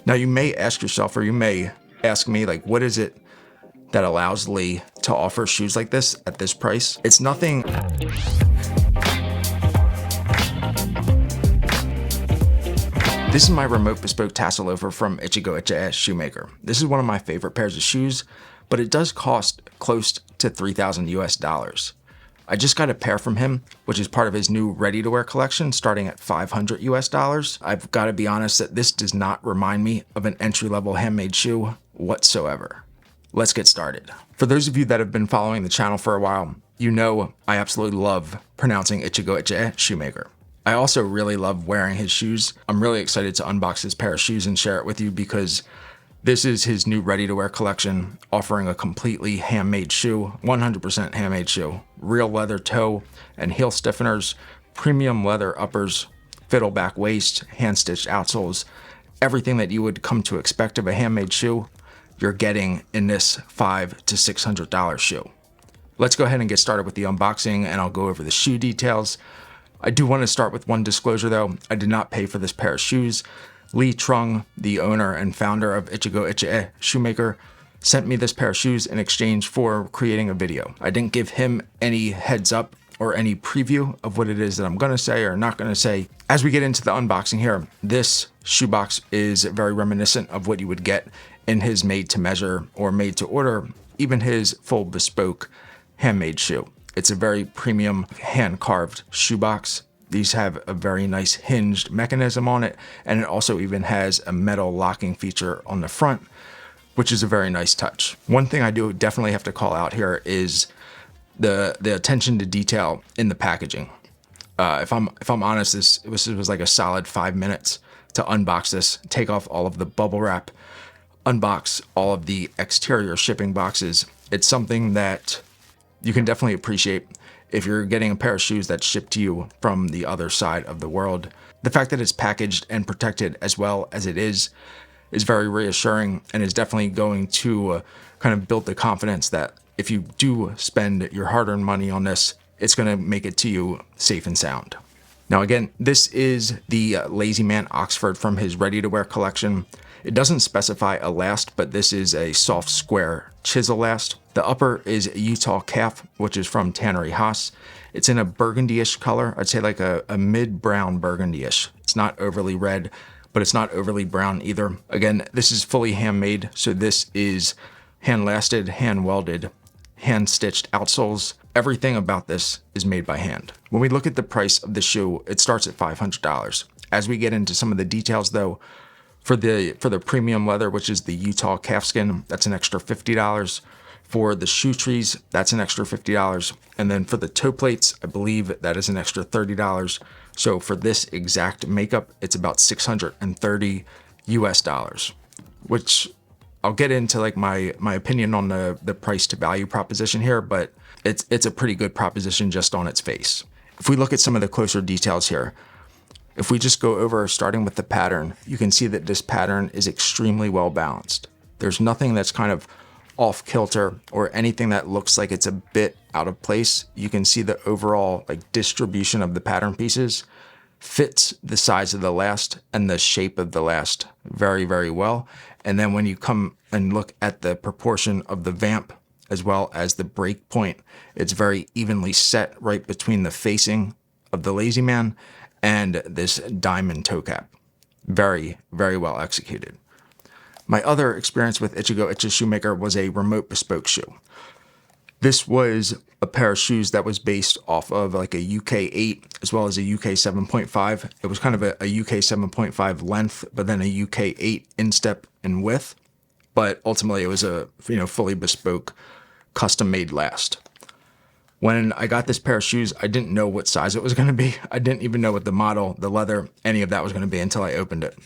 Now you may ask yourself, or you may ask me, like, what is it that allows Lee to offer shoes like this at this price? It's nothing. This is my remote bespoke tassel loafer from Ichigo Ichie Shoemaker. This is one of my favorite pairs of shoes, but it does cost close to $3,000 US. I just got a pair from him, which is part of his new ready-to-wear collection, starting at $500 US. I've got to be honest that this does not remind me of an entry-level handmade shoe whatsoever. Let's get started. For those of you that have been following the channel for a while, you know I absolutely love pronouncing Ichigo Ichie Shoemaker. I also really love wearing his shoes. I'm really excited to unbox this pair of shoes and share it with you because this is his new ready-to-wear collection, offering a completely handmade shoe, 100% handmade shoe, real leather toe and heel stiffeners, premium leather uppers, fiddleback waist, hand-stitched outsoles, everything that you would come to expect of a handmade shoe, you're getting in this $500 to $600 shoe. Let's go ahead and get started with the unboxing, and I'll go over the shoe details. I do want to start with one disclosure though. I did not pay for this pair of shoes. Lee Trung, the owner and founder of Ichigo Ichie Shoemaker, sent me this pair of shoes in exchange for creating a video. I didn't give him any heads up or any preview of what it is that I'm going to say or not going to say. As we get into the unboxing here, this shoebox is very reminiscent of what you would get in his made to measure or made to order, even his full bespoke handmade shoe. It's a very premium hand carved shoebox. These have a very nice hinged mechanism on it, and it also even has a metal locking feature on the front, which is a very nice touch. One thing I do definitely have to call out here is the attention to detail in the packaging. If I'm honest, this was like a solid 5 minutes to unbox this, take off all of the bubble wrap, unbox all of the exterior shipping boxes. It's something that you can definitely appreciate if you're getting a pair of shoes that's shipped to you from the other side of the world. The fact that it's packaged and protected as well as it is very reassuring and is definitely going to kind of build the confidence that if you do spend your hard-earned money on this, it's going to make it to you safe and sound. Now again, this is the Lazyman Oxford from his ready-to-wear collection. It doesn't specify a last, but this is a soft square chisel last. The upper is Utah Calf, which is from Tannery Haas. It's in a burgundy-ish color. I'd say like a mid-brown burgundy-ish. It's not overly red, but it's not overly brown either. Again, this is fully handmade, so this is hand-lasted, hand-welded, hand-stitched outsoles. Everything about this is made by hand. When we look at the price of the shoe, it starts at $500. As we get into some of the details though, for the premium leather, which is the Utah calfskin, that's an extra $50. For the shoe trees, that's an extra $50. And then for the toe plates, I believe that is an extra $30. So for this exact makeup, it's about $630 US, which I'll get into like my opinion on the price to value proposition here, but it's a pretty good proposition just on its face. If we look at some of the closer details here, if we just go over starting with the pattern, you can see that this pattern is extremely well balanced. There's nothing that's kind of off kilter or anything that looks like it's a bit out of place. You can see the overall like distribution of the pattern pieces fits the size of the last and the shape of the last very, very well. And then when you come and look at the proportion of the vamp as well as the break point, it's very evenly set right between the facing of the Lazyman and this diamond toe cap. Very, very well executed. My other experience with Ichigo Ichie Shoemaker was a remote bespoke shoe. This was a pair of shoes that was based off of like a UK 8 as well as a UK 7.5. It was kind of a UK 7.5 length, but then a UK 8 instep and width. But ultimately it was a fully bespoke, custom made last. When I got this pair of shoes, I didn't know what size it was going to be. I didn't even know what the model, the leather, any of that was going to be until I opened it.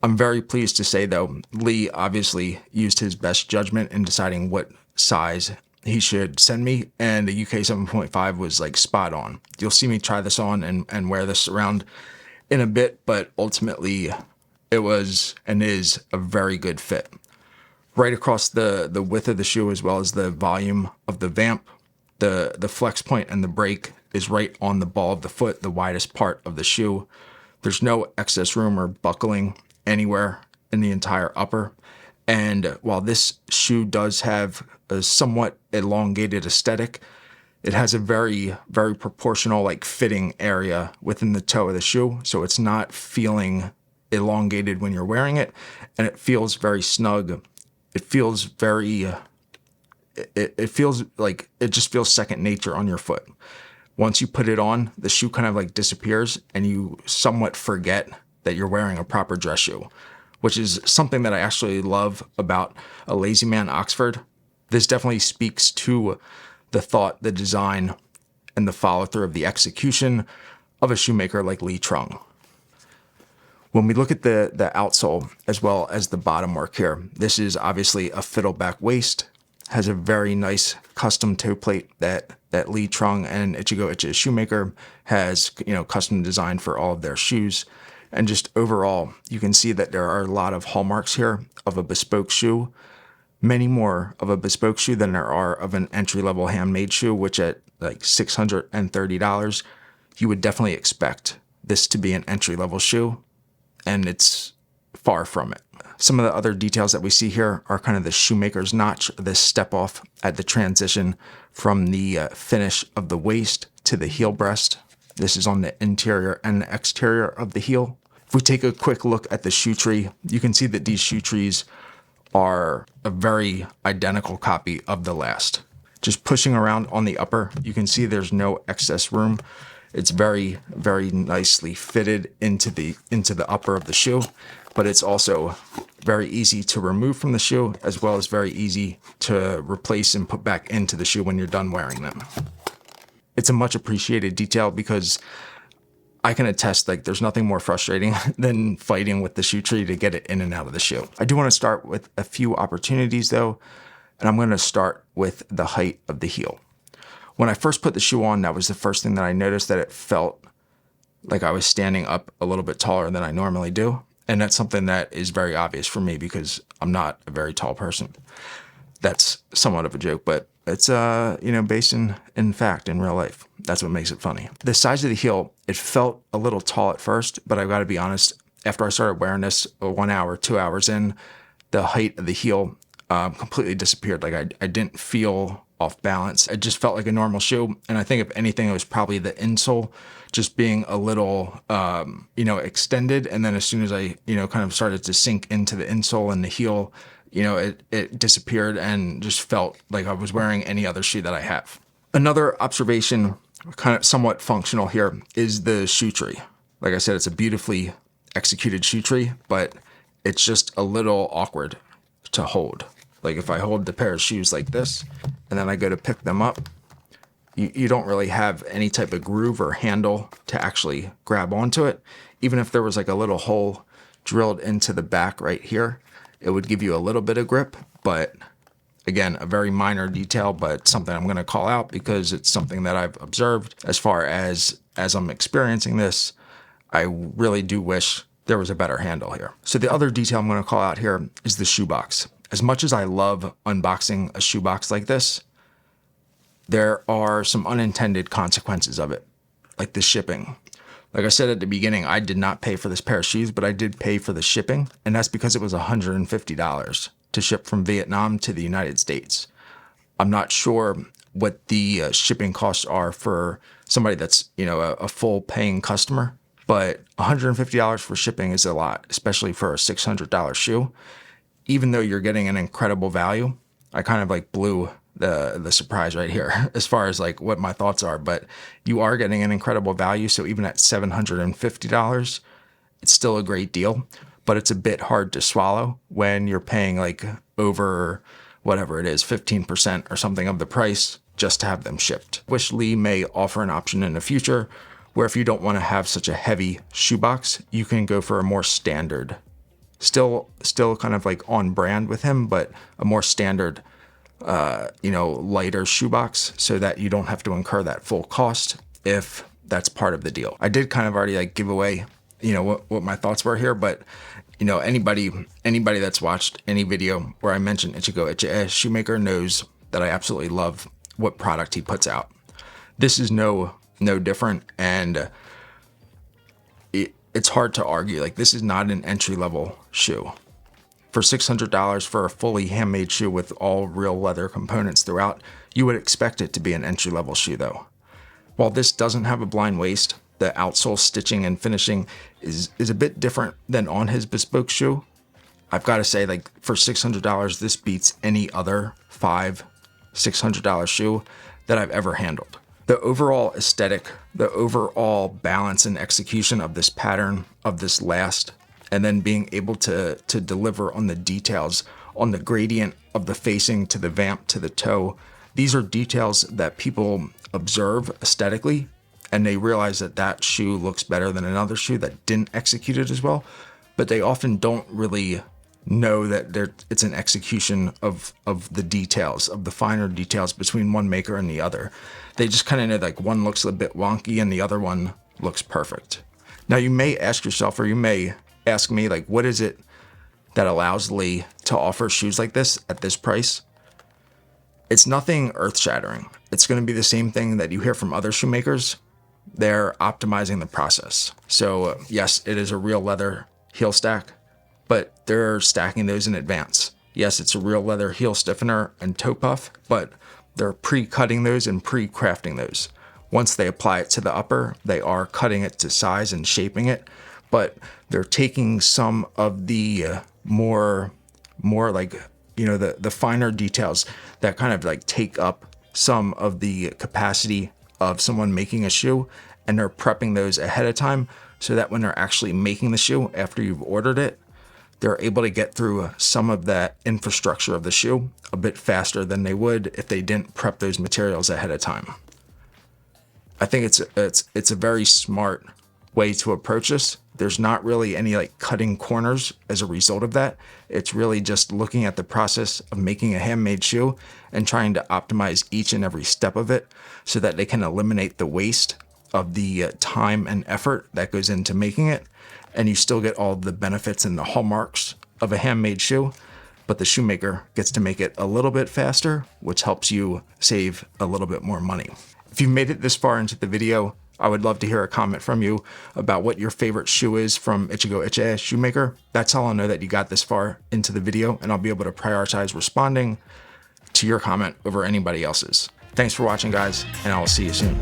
I'm very pleased to say though, Lee obviously used his best judgment in deciding what size he should send me, and the UK 7.5 was like spot on. You'll see me try this on and wear this around in a bit, but ultimately it was and is a very good fit. Right across the width of the shoe as well as the volume of the vamp, the flex point and the break is right on the ball of the foot, the widest part of the shoe. There's no excess room or buckling anywhere in the entire upper. And while this shoe does have a somewhat elongated aesthetic, it has a very, very proportional like fitting area within the toe of the shoe. So it's not feeling elongated when you're wearing it, and it feels very snug. It feels very, it feels like it just feels second nature on your foot. Once you put it on, the shoe kind of like disappears and you somewhat forget that you're wearing a proper dress shoe, which is something that I actually love about a Lazyman Oxford. This definitely speaks to the thought, the design, and the follow through of the execution of a shoemaker like Lee Trung. When we look at the outsole as well as the bottom work here, this is obviously a fiddleback waist, has a very nice custom toe plate that Lee Trung and Ichigo Ichie Shoemaker has, custom designed for all of their shoes. And just overall, you can see that there are a lot of hallmarks here of a bespoke shoe. Many more of a bespoke shoe than there are of an entry-level handmade shoe, which at like $630, you would definitely expect this to be an entry-level shoe, and it's far from it. Some of the other details that we see here are kind of the shoemaker's notch, this step off at the transition from the finish of the waist to the heel breast. This is on the interior and the exterior of the heel. If we take a quick look at the shoe tree, you can see that these shoe trees are a very identical copy of the last. Just pushing around on the upper, you can see there's no excess room. It's very, very nicely fitted into the upper of the shoe, but it's also very easy to remove from the shoe, as well as very easy to replace and put back into the shoe when you're done wearing them. It's a much appreciated detail because I can attest, like, there's nothing more frustrating than fighting with the shoe tree to get it in and out of the shoe. I do want to start with a few opportunities though, and I'm going to start with the height of the heel. When I first put the shoe on, that was the first thing that I noticed, that it felt like I was standing up a little bit taller than I normally do. And that's something that is very obvious for me because I'm not a very tall person. That's somewhat of a joke, but it's, based in fact, in real life. That's what makes it funny. The size of the heel, it felt a little tall at first, but I've got to be honest, after I started wearing this 1 hour, 2 hours in, the height of the heel completely disappeared. Like I didn't feel off balance. It just felt like a normal shoe. And I think if anything, it was probably the insole just being a little, extended. And then as soon as I, kind of started to sink into the insole and the heel, it disappeared and just felt like I was wearing any other shoe that I have. Another observation, kind of somewhat functional here, is the shoe tree. Like I said, it's a beautifully executed shoe tree, but it's just a little awkward to hold. Like if I hold the pair of shoes like this, and then I go to pick them up, you don't really have any type of groove or handle to actually grab onto it. Even if there was like a little hole drilled into the back right here, it would give you a little bit of grip, but again, a very minor detail, but something I'm going to call out because it's something that I've observed as far as I'm experiencing this. I really do wish there was a better handle here. So the other detail I'm going to call out here is the shoebox. As much as I love unboxing a shoebox like this, there are some unintended consequences of it, like the shipping. Like I said at the beginning, I did not pay for this pair of shoes, but I did pay for the shipping, and that's because it was $150 to ship from Vietnam to the United States. I'm not sure what the shipping costs are for somebody that's, a full paying customer, but $150 for shipping is a lot, especially for a $600 shoe. Even though you're getting an incredible value, I kind of like blew the surprise right here as far as like what my thoughts are, but you are getting an incredible value. So even at $750, it's still a great deal, but it's a bit hard to swallow when you're paying like over whatever it is, 15% or something of the price just to have them shipped. Wish Lee may offer an option in the future where if you don't want to have such a heavy shoebox, you can go for a more standard, still kind of like on brand with him, but a more standard lighter shoebox so that you don't have to incur that full cost if that's part of the deal. I did kind of already like give away, what my thoughts were here, but anybody that's watched any video where I mention Ichigo Ichie Shoemaker knows that I absolutely love what product he puts out. This is no different, and it's hard to argue. Like, this is not an entry-level shoe. For $600 for a fully handmade shoe with all real leather components throughout, you would expect it to be an entry-level shoe though. While this doesn't have a blind waist, the outsole stitching and finishing is a bit different than on his Bespoke shoe. I've got to say, like, for $600, this beats any other $600 shoe that I've ever handled. The overall aesthetic, the overall balance and execution of this pattern, of this last, and then being able to deliver on the details, on the gradient of the facing to the vamp to the toe. These are details that people observe aesthetically, and they realize that that shoe looks better than another shoe that didn't execute it as well, but they often don't really know that it's an execution of the details, of the finer details between one maker and the other. They just kind of know, like, one looks a bit wonky and the other one looks perfect. Now you may ask yourself, or you may ask me, like, what is it that allows Lee to offer shoes like this at this price? It's nothing earth-shattering. It's going to be the same thing that you hear from other shoemakers. They're optimizing the process. So yes, it is a real leather heel stack, but they're stacking those in advance. Yes, it's a real leather heel stiffener and toe puff, but they're pre-cutting those and pre-crafting those. Once they apply it to the upper, they are cutting it to size and shaping it, but they're taking some of the more like, you know, the finer details that kind of like take up some of the capacity of someone making a shoe, and they're prepping those ahead of time so that when they're actually making the shoe after you've ordered it, they're able to get through some of that infrastructure of the shoe a bit faster than they would if they didn't prep those materials ahead of time. I think it's a very smart way to approach this. There's not really any like cutting corners as a result of that. It's really just looking at the process of making a handmade shoe and trying to optimize each and every step of it so that they can eliminate the waste of the time and effort that goes into making it, and you still get all the benefits and the hallmarks of a handmade shoe, but the shoemaker gets to make it a little bit faster, which helps you save a little bit more money. If you've made it this far into the video, I would love to hear a comment from you about what your favorite shoe is from Ichigo Ichie Shoemaker. That's how I'll know that you got this far into the video, and I'll be able to prioritize responding to your comment over anybody else's. Thanks for watching, guys, and I will see you soon.